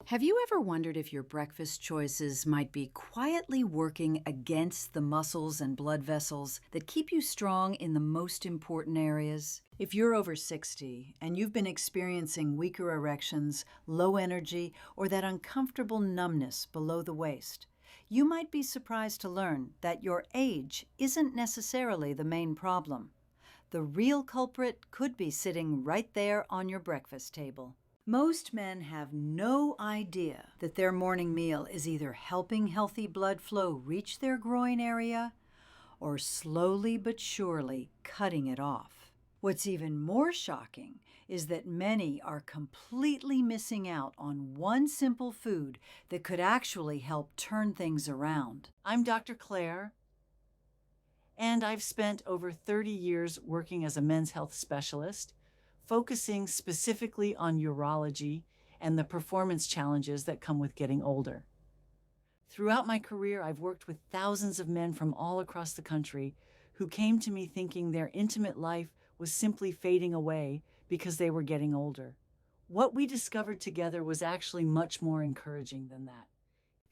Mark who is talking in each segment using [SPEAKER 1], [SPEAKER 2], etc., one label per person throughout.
[SPEAKER 1] Have you ever wondered if your breakfast choices might be quietly working against the muscles and blood vessels that keep you strong in the most important areas? If you're over 60 and you've been experiencing weaker erections, low energy, or that uncomfortable numbness below the waist, you might be surprised to learn that your age isn't necessarily the main problem. The real culprit could be sitting right there on your breakfast table. Most men have no idea that their morning meal is either helping healthy blood flow reach their groin area or slowly but surely cutting it off. What's even more shocking is that many are completely missing out on one simple food that could actually help turn things around.
[SPEAKER 2] I'm Dr. Claire, and I've spent over 30 years working as a men's health specialist, focusing specifically on urology and the performance challenges that come with getting older. Throughout my career, I've worked with thousands of men from all across the country who came to me thinking their intimate life was simply fading away because they were getting older. What we discovered together was actually much more encouraging than that.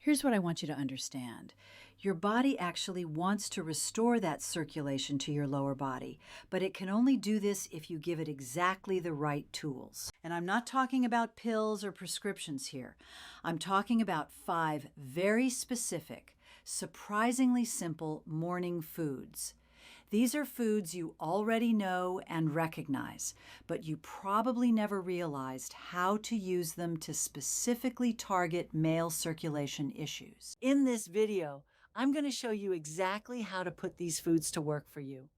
[SPEAKER 1] Here's what I want you to understand. Your body actually wants to restore that circulation to your lower body, but it can only do this if you give it exactly the right tools. And I'm not talking about pills or prescriptions here. I'm talking about 5 very specific, surprisingly simple morning foods. These are foods you already know and recognize, but you probably never realized how to use them to specifically target male circulation issues.
[SPEAKER 2] In this video, I'm going to show you exactly how to put these foods to work for you.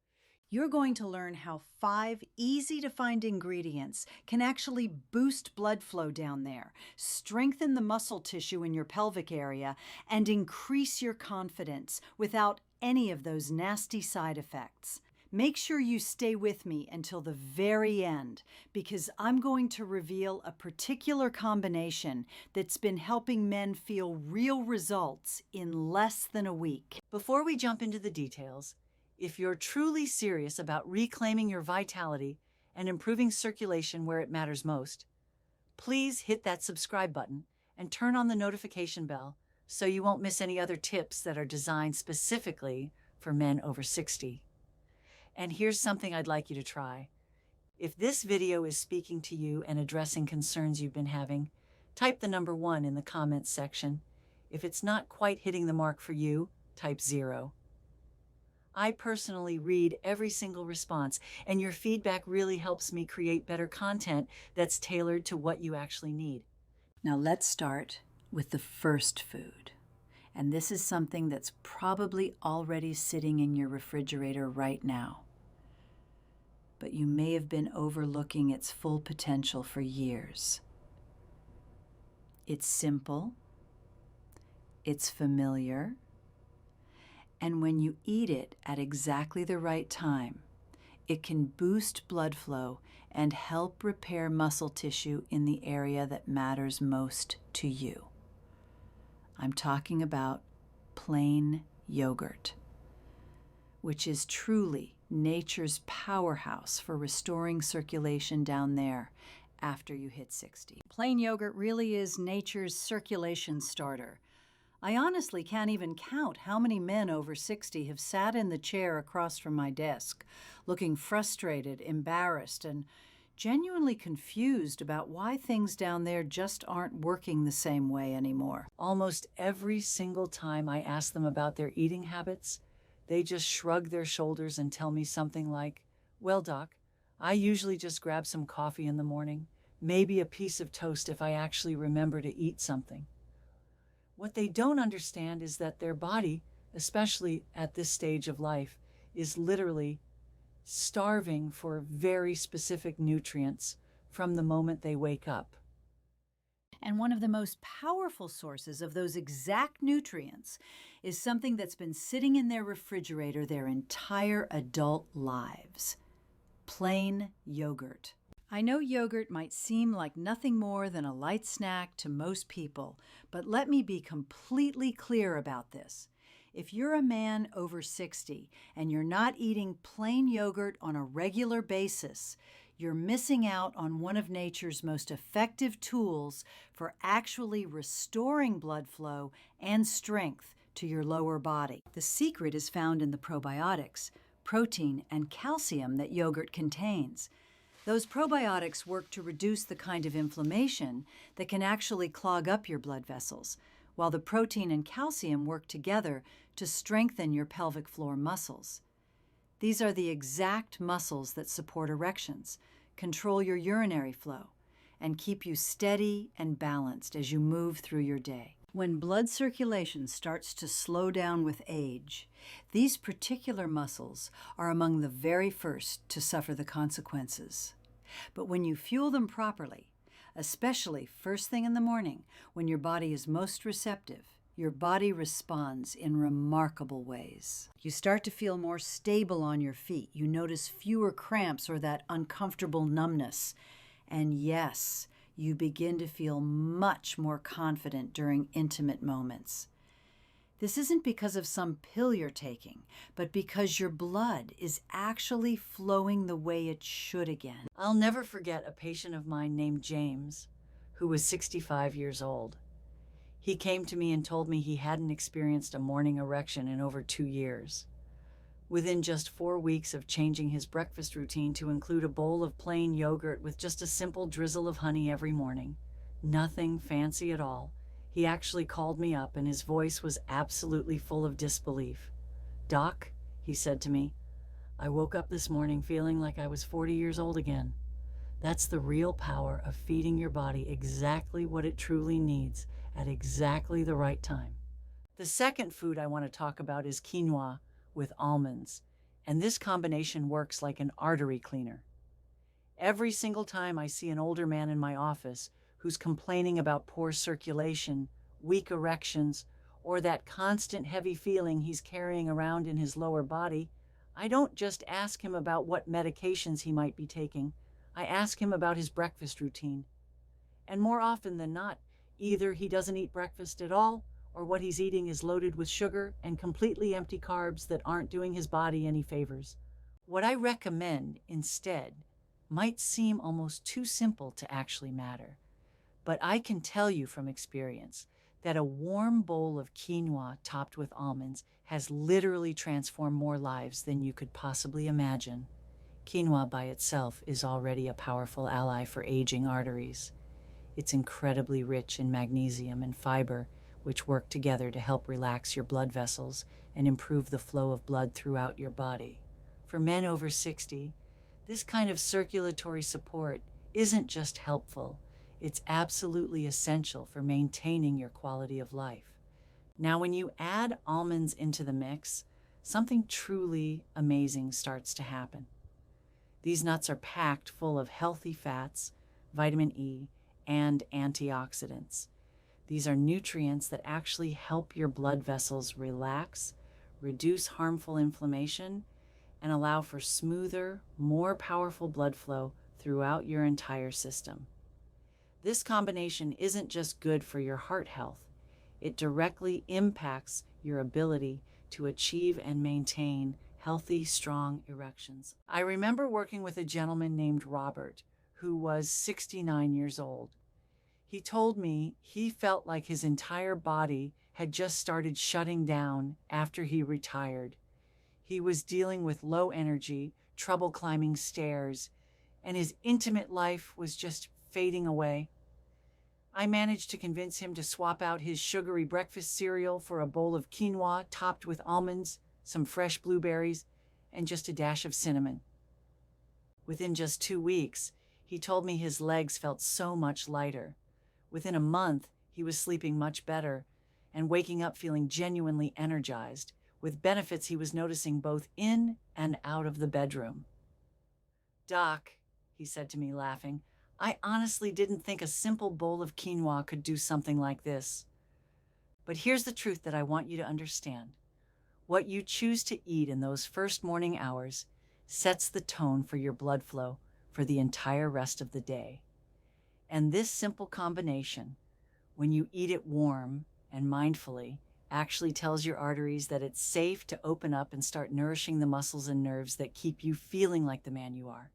[SPEAKER 1] You're going to learn how 5 easy-to-find ingredients can actually boost blood flow down there, strengthen the muscle tissue in your pelvic area, and increase your confidence without any of those nasty side effects. Make sure you stay with me until the very end, because I'm going to reveal a particular combination that's been helping men feel real results in less than a week.
[SPEAKER 2] Before we jump into the details, if you're truly serious about reclaiming your vitality and improving circulation where it matters most, please hit that subscribe button and turn on the notification bell so you won't miss any other tips that are designed specifically for men over 60. And here's something I'd like you to try. If this video is speaking to you and addressing concerns you've been having, type the number 1 in the comments section. If it's not quite hitting the mark for you, type 0. I personally read every single response, and your feedback really helps me create better content that's tailored to what you actually need.
[SPEAKER 1] Now let's start with the first food. And this is something that's probably already sitting in your refrigerator right now. But you may have been overlooking its full potential for years. It's simple, it's familiar, and when you eat it at exactly the right time, it can boost blood flow and help repair muscle tissue in the area that matters most to you. I'm talking about plain yogurt, which is truly nature's powerhouse for restoring circulation down there after you hit 60. Plain yogurt really is nature's circulation starter. I honestly can't even count how many men over 60 have sat in the chair across from my desk, looking frustrated, embarrassed, and genuinely confused about why things down there just aren't working the same way anymore.
[SPEAKER 2] Almost every single time I ask them about their eating habits, they just shrug their shoulders and tell me something like, "Well, doc, I usually just grab some coffee in the morning, maybe a piece of toast if I actually remember to eat something." What they don't understand is that their body, especially at this stage of life, is literally starving for very specific nutrients from the moment they wake up.
[SPEAKER 1] And one of the most powerful sources of those exact nutrients is something that's been sitting in their refrigerator their entire adult lives: plain yogurt. I know yogurt might seem like nothing more than a light snack to most people, but let me be completely clear about this. If you're a man over 60 and you're not eating plain yogurt on a regular basis, you're missing out on one of nature's most effective tools for actually restoring blood flow and strength to your lower body. The secret is found in the probiotics, protein, and calcium that yogurt contains. Those probiotics work to reduce the kind of inflammation that can actually clog up your blood vessels, while the protein and calcium work together to strengthen your pelvic floor muscles. These are the exact muscles that support erections, control your urinary flow, and keep you steady and balanced as you move through your day. When blood circulation starts to slow down with age, these particular muscles are among the very first to suffer the consequences. But when you fuel them properly, especially first thing in the morning when your body is most receptive, your body responds in remarkable ways. You start to feel more stable on your feet. You notice fewer cramps or that uncomfortable numbness. And yes, you begin to feel much more confident during intimate moments. This isn't because of some pill you're taking, but because your blood is actually flowing the way it should again.
[SPEAKER 2] I'll never forget a patient of mine named James, who was 65 years old. He came to me and told me he hadn't experienced a morning erection in over 2 years. Within just 4 weeks of changing his breakfast routine to include a bowl of plain yogurt with just a simple drizzle of honey every morning, nothing fancy at all, he actually called me up and his voice was absolutely full of disbelief. "Doc," he said to me, "I woke up this morning feeling like I was 40 years old again." That's the real power of feeding your body exactly what it truly needs at exactly the right time. The second food I want to talk about is quinoa with almonds, and this combination works like an artery cleaner. Every single time I see an older man in my office who's complaining about poor circulation, weak erections, or that constant heavy feeling he's carrying around in his lower body, I don't just ask him about what medications he might be taking. I ask him about his breakfast routine. And more often than not, either he doesn't eat breakfast at all, or what he's eating is loaded with sugar and completely empty carbs that aren't doing his body any favors. What I recommend instead might seem almost too simple to actually matter, but I can tell you from experience that a warm bowl of quinoa topped with almonds has literally transformed more lives than you could possibly imagine. Quinoa by itself is already a powerful ally for aging arteries. It's incredibly rich in magnesium and fiber, which work together to help relax your blood vessels and improve the flow of blood throughout your body. For men over 60, this kind of circulatory support isn't just helpful, it's absolutely essential for maintaining your quality of life. Now, when you add almonds into the mix, something truly amazing starts to happen. These nuts are packed full of healthy fats, vitamin E, and antioxidants. These are nutrients that actually help your blood vessels relax, reduce harmful inflammation, and allow for smoother, more powerful blood flow throughout your entire system. This combination isn't just good for your heart health, it directly impacts your ability to achieve and maintain healthy, strong erections. I remember working with a gentleman named Robert, who was 69 years old. He told me he felt like his entire body had just started shutting down after he retired. He was dealing with low energy, trouble climbing stairs, and his intimate life was just fading away. I managed to convince him to swap out his sugary breakfast cereal for a bowl of quinoa topped with almonds, some fresh blueberries, and just a dash of cinnamon. Within just 2 weeks, he told me his legs felt so much lighter. Within a month, he was sleeping much better and waking up feeling genuinely energized, with benefits he was noticing both in and out of the bedroom. "Doc," he said to me laughing, "I honestly didn't think a simple bowl of quinoa could do something like this. But here's the truth that I want you to understand. What you choose to eat in those first morning hours sets the tone for your blood flow for the entire rest of the day. And this simple combination, when you eat it warm and mindfully, actually tells your arteries that it's safe to open up and start nourishing the muscles and nerves that keep you feeling like the man you are.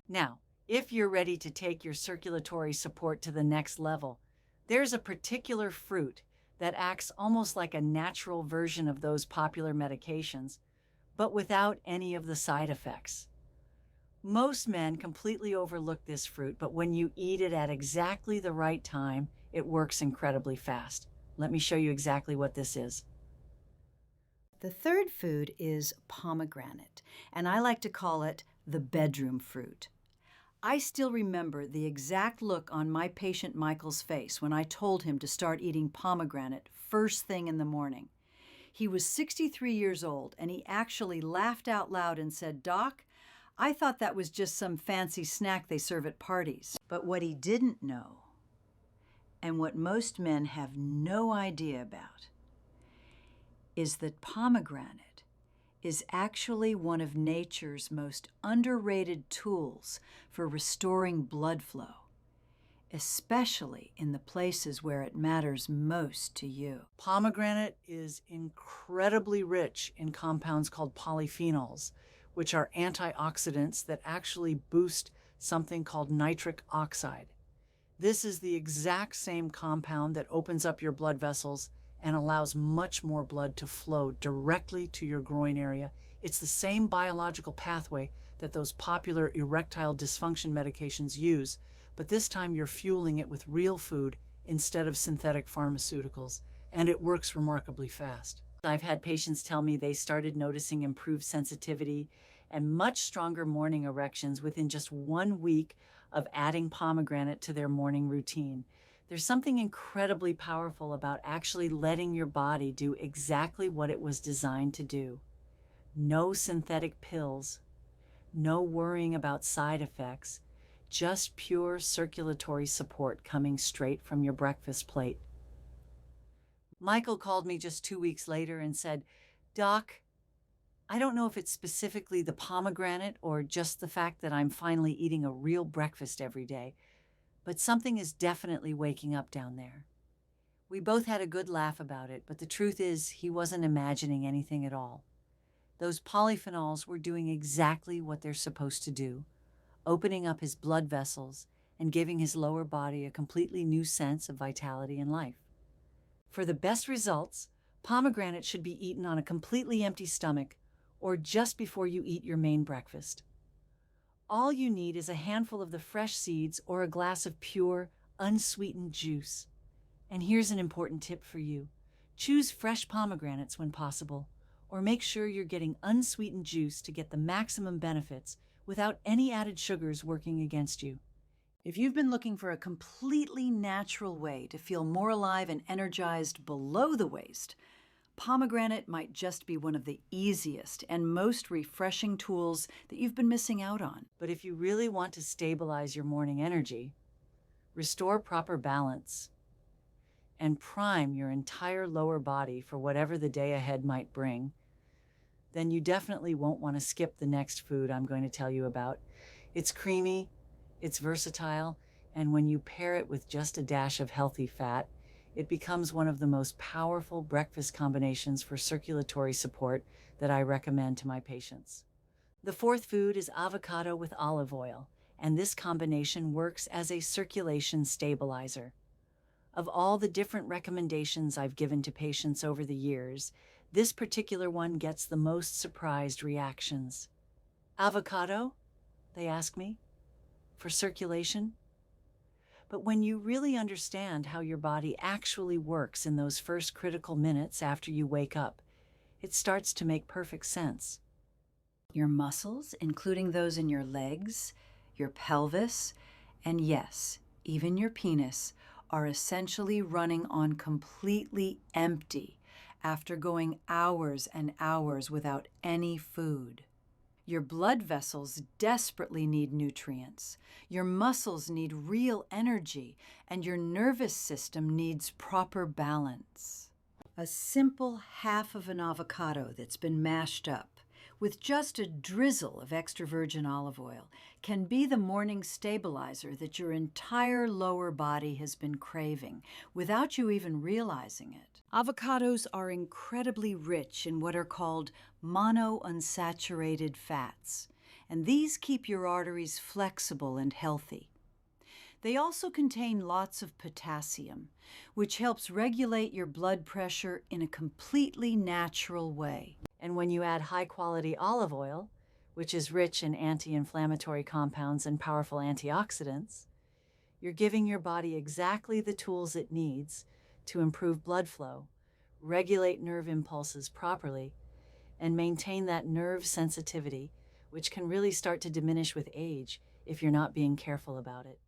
[SPEAKER 2] Now, If you're ready to take your circulatory support to the next level, there's a particular fruit that acts almost like a natural version of those popular medications, but without any of the side effects. Most men completely overlook this fruit, but when you eat it at exactly the right time, it works incredibly fast. Let me show you exactly what this is.
[SPEAKER 1] The third food is pomegranate, and I like to call it the bedroom fruit. I still remember the exact look on my patient Michael's face when I told him to start eating pomegranate first thing in the morning. He was 63 years old, and he actually laughed out loud and said, "Doc, I thought that was just some fancy snack they serve at parties." But what he didn't know, and what most men have no idea about, is that pomegranate is actually one of nature's most underrated tools for restoring blood flow, especially in the places where it matters most to you.
[SPEAKER 2] Pomegranate is incredibly rich in compounds called polyphenols, which are antioxidants that actually boost something called nitric oxide. This is the exact same compound that opens up your blood vessels and allows much more blood to flow directly to your groin area. It's the same biological pathway that those popular erectile dysfunction medications use, but this time you're fueling it with real food instead of synthetic pharmaceuticals, and it works remarkably fast. I've had patients tell me they started noticing improved sensitivity and much stronger morning erections within just 1 week of adding pomegranate to their morning routine. There's something incredibly powerful about actually letting your body do exactly what it was designed to do. No synthetic pills, no worrying about side effects, just pure circulatory support coming straight from your breakfast plate. Michael called me just 2 weeks later and said, "Doc, I don't know if it's specifically the pomegranate or just the fact that I'm finally eating a real breakfast every day, but something is definitely waking up down there." We both had a good laugh about it, but the truth is he wasn't imagining anything at all. Those polyphenols were doing exactly what they're supposed to do, opening up his blood vessels and giving his lower body a completely new sense of vitality and life. For the best results, pomegranate should be eaten on a completely empty stomach or just before you eat your main breakfast. All you need is a handful of the fresh seeds or a glass of pure, unsweetened juice. And here's an important tip for you. Choose fresh pomegranates when possible, or make sure you're getting unsweetened juice to get the maximum benefits without any added sugars working against you. If you've been looking for a completely natural way to feel more alive and energized below the waist, pomegranate might just be one of the easiest and most refreshing tools that you've been missing out on. But if you really want to stabilize your morning energy, restore proper balance, and prime your entire lower body for whatever the day ahead might bring, then you definitely won't want to skip the next food I'm going to tell you about. It's creamy, it's versatile, and when you pair it with just a dash of healthy fat, it becomes one of the most powerful breakfast combinations for circulatory support that I recommend to my patients. The fourth food is avocado with olive oil, and this combination works as a circulation stabilizer. Of all the different recommendations I've given to patients over the years, this particular one gets the most surprised reactions. "Avocado?" they ask me. "For circulation?" But when you really understand how your body actually works in those first critical minutes after you wake up, it starts to make perfect sense. Your muscles, including those in your legs, your pelvis, and yes, even your penis, are essentially running on completely empty after going hours and hours without any food. Your blood vessels desperately need nutrients, your muscles need real energy, and your nervous system needs proper balance. A simple half of an avocado that's been mashed up with just a drizzle of extra virgin olive oil can be the morning stabilizer that your entire lower body has been craving without you even realizing it. Avocados are incredibly rich in what are called monounsaturated fats,
[SPEAKER 1] and these keep your arteries flexible and healthy. They also contain lots of potassium, which helps regulate your blood pressure in a completely natural way.
[SPEAKER 2] And when you add high-quality olive oil, which is rich in anti-inflammatory compounds and powerful antioxidants, you're giving your body exactly the tools it needs to improve blood flow, regulate nerve impulses properly, and maintain that nerve sensitivity, which can really start to diminish with age if you're not being careful about it.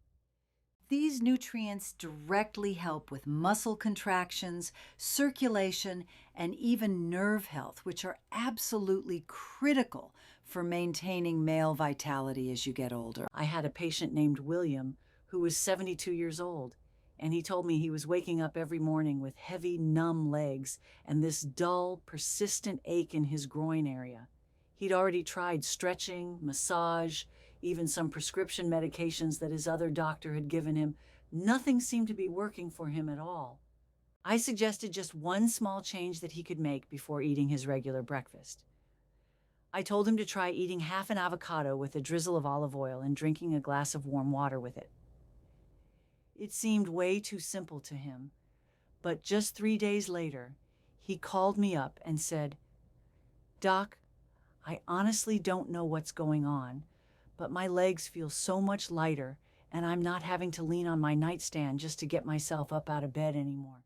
[SPEAKER 1] These nutrients directly help with muscle contractions, circulation, and even nerve health, which are absolutely critical for maintaining male vitality as you get older.
[SPEAKER 2] I had a patient named William who was 72 years old, and he told me he was waking up every morning with heavy, numb legs and this dull, persistent ache in his groin area. He'd already tried stretching, massage, even some prescription medications that his other doctor had given him. Nothing seemed to be working for him at all. I suggested just one small change that he could make before eating his regular breakfast. I told him to try eating half an avocado with a drizzle of olive oil and drinking a glass of warm water with it. It seemed way too simple to him, but just 3 days later, he called me up and said, "Doc, I honestly don't know what's going on, but my legs feel so much lighter and I'm not having to lean on my nightstand just to get myself up out of bed anymore."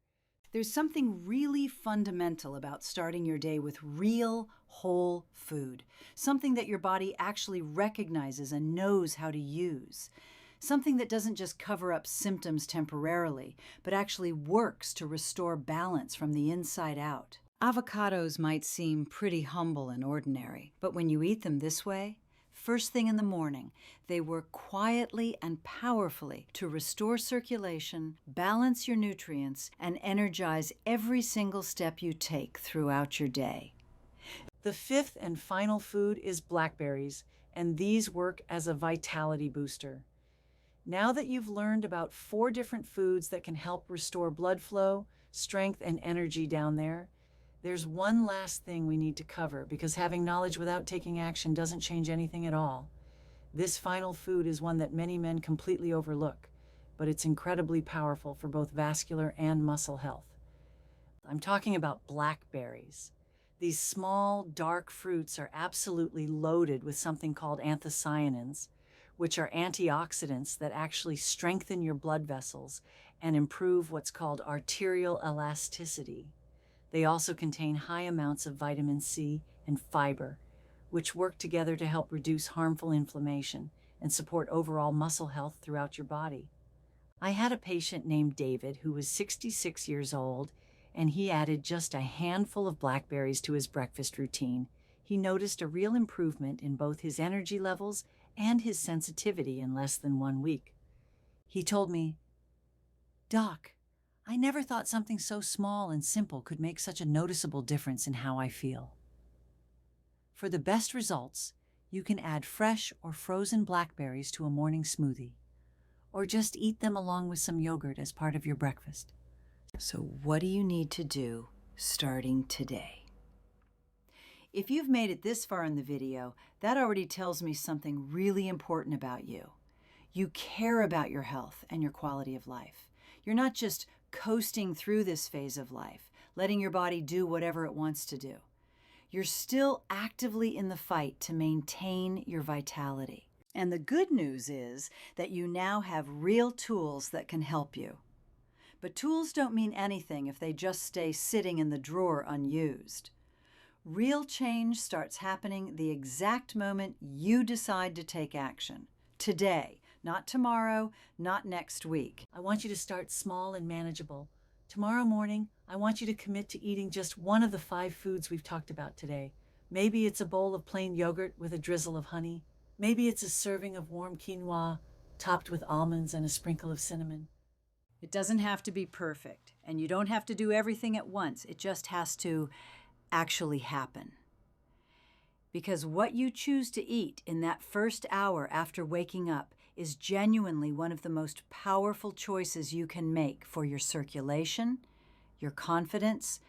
[SPEAKER 1] There's something really fundamental about starting your day with real, whole food, something that your body actually recognizes and knows how to use, something that doesn't just cover up symptoms temporarily, but actually works to restore balance from the inside out. Avocados might seem pretty humble and ordinary, but when you eat them this way, first thing in the morning, they work quietly and powerfully to restore circulation, balance your nutrients, and energize every single step you take throughout your day.
[SPEAKER 2] The fifth and final food is blackberries, and these work as a vitality booster. Now that you've learned about 4 different foods that can help restore blood flow, strength, and energy down there, there's one last thing we need to cover, because having knowledge without taking action doesn't change anything at all. This final food is one that many men completely overlook, but it's incredibly powerful for both vascular and muscle health. I'm talking about blackberries. These small, dark fruits are absolutely loaded with something called anthocyanins, which are antioxidants that actually strengthen your blood vessels and improve what's called arterial elasticity. They also contain high amounts of vitamin C and fiber, which work together to help reduce harmful inflammation and support overall muscle health throughout your body. I had a patient named David who was 66 years old, and he added just a handful of blackberries to his breakfast routine. He noticed a real improvement in both his energy levels and his sensitivity in less than 1 week. He told me, "Doc, I never thought something so small and simple could make such a noticeable difference in how I feel." For the best results, you can add fresh or frozen blackberries to a morning smoothie, or just eat them along with some yogurt as part of your breakfast.
[SPEAKER 1] So what do you need to do starting today? If you've made it this far in the video, that already tells me something really important about you. You care about your health and your quality of life. You're not just coasting through this phase of life, letting your body do whatever it wants to do. You're still actively in the fight to maintain your vitality. And the good news is that you now have real tools that can help you. But tools don't mean anything if they just stay sitting in the drawer unused. Real change starts happening the exact moment you decide to take action. Today. Not tomorrow, not next week.
[SPEAKER 2] I want you to start small and manageable. Tomorrow morning, I want you to commit to eating just one of the 5 foods we've talked about today. Maybe it's a bowl of plain yogurt with a drizzle of honey. Maybe it's a serving of warm quinoa topped with almonds and a sprinkle of cinnamon.
[SPEAKER 1] It doesn't have to be perfect, and you don't have to do everything at once. It just has to actually happen. Because what you choose to eat in that first hour after waking up is genuinely one of the most powerful choices you can make for your circulation, your confidence,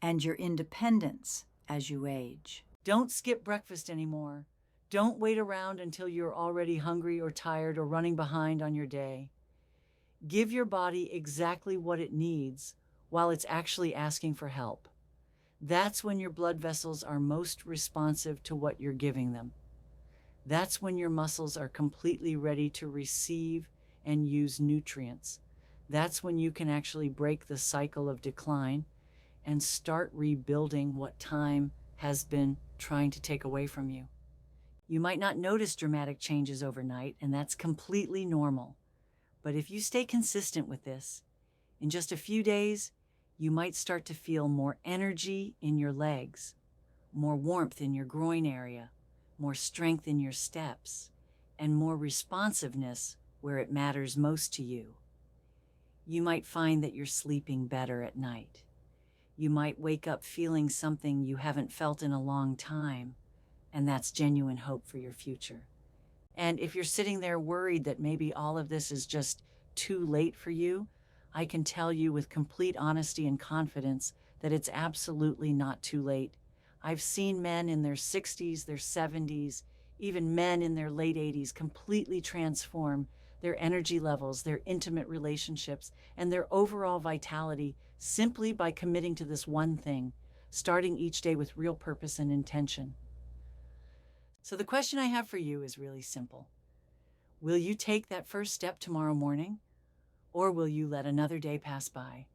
[SPEAKER 1] and your independence as you age.
[SPEAKER 2] Don't skip breakfast anymore. Don't wait around until you're already hungry or tired or running behind on your day. Give your body exactly what it needs while it's actually asking for help. That's when your blood vessels are most responsive to what you're giving them. That's when your muscles are completely ready to receive and use nutrients. That's when you can actually break the cycle of decline and start rebuilding what time has been trying to take away from you. You might not notice dramatic changes overnight, and that's completely normal. But if you stay consistent with this, in just a few days, you might start to feel more energy in your legs, more warmth in your groin area, more strength in your steps, and more responsiveness where it matters most to you. You might find that you're sleeping better at night. You might wake up feeling something you haven't felt in a long time, and that's genuine hope for your future. And if you're sitting there worried that maybe all of this is just too late for you, I can tell you with complete honesty and confidence that it's absolutely not too late. I've seen men in their 60s, their 70s, even men in their late 80s completely transform their energy levels, their intimate relationships, and their overall vitality simply by committing to this one thing, starting each day with real purpose and intention. So the question I have for you is really simple. Will you take that first step tomorrow morning? Or will you let another day pass by,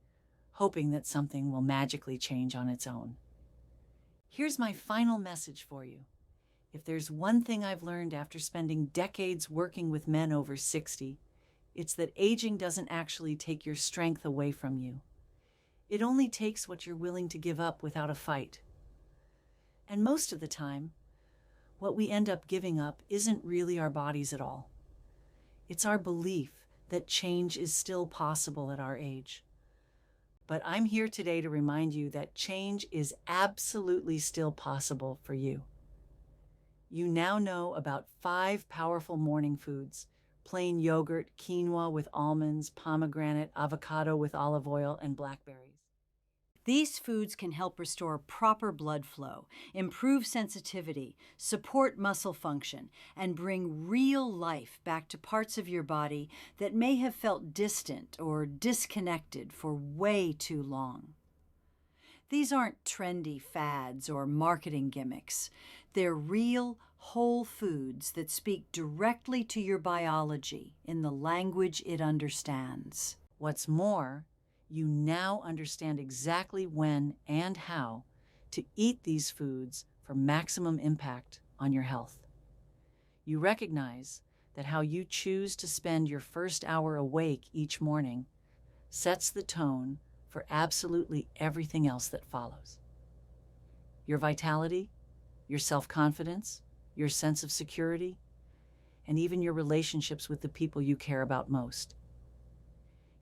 [SPEAKER 2] hoping that something will magically change on its own? Here's my final message for you. If there's one thing I've learned after spending decades working with men over 60, it's that aging doesn't actually take your strength away from you. It only takes what you're willing to give up without a fight. And most of the time, what we end up giving up isn't really our bodies at all. It's our belief that change is still possible at our age. But I'm here today to remind you that change is absolutely still possible for you. You now know about 5 powerful morning foods: plain yogurt, quinoa with almonds, pomegranate, avocado with olive oil, and blackberries.
[SPEAKER 1] These foods can help restore proper blood flow, improve sensitivity, support muscle function, and bring real life back to parts of your body that may have felt distant or disconnected for way too long. These aren't trendy fads or marketing gimmicks. They're real, whole foods that speak directly to your biology in the language it understands.
[SPEAKER 2] What's more, you now understand exactly when and how to eat these foods for maximum impact on your health. You recognize that how you choose to spend your first hour awake each morning sets the tone for absolutely everything else that follows. Your vitality, your self-confidence, your sense of security, and even your relationships with the people you care about most.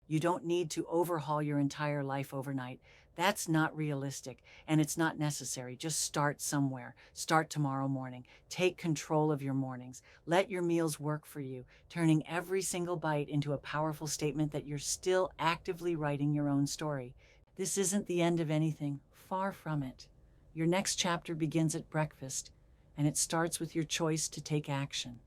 [SPEAKER 2] You don't need to overhaul your entire life overnight. That's not realistic, and it's not necessary. Just start somewhere. Start tomorrow morning. Take control of your mornings. Let your meals work for you, turning every single bite into a powerful statement that you're still actively writing your own story. This isn't the end of anything. Far from it. Your next chapter begins at breakfast, and it starts with your choice to take action.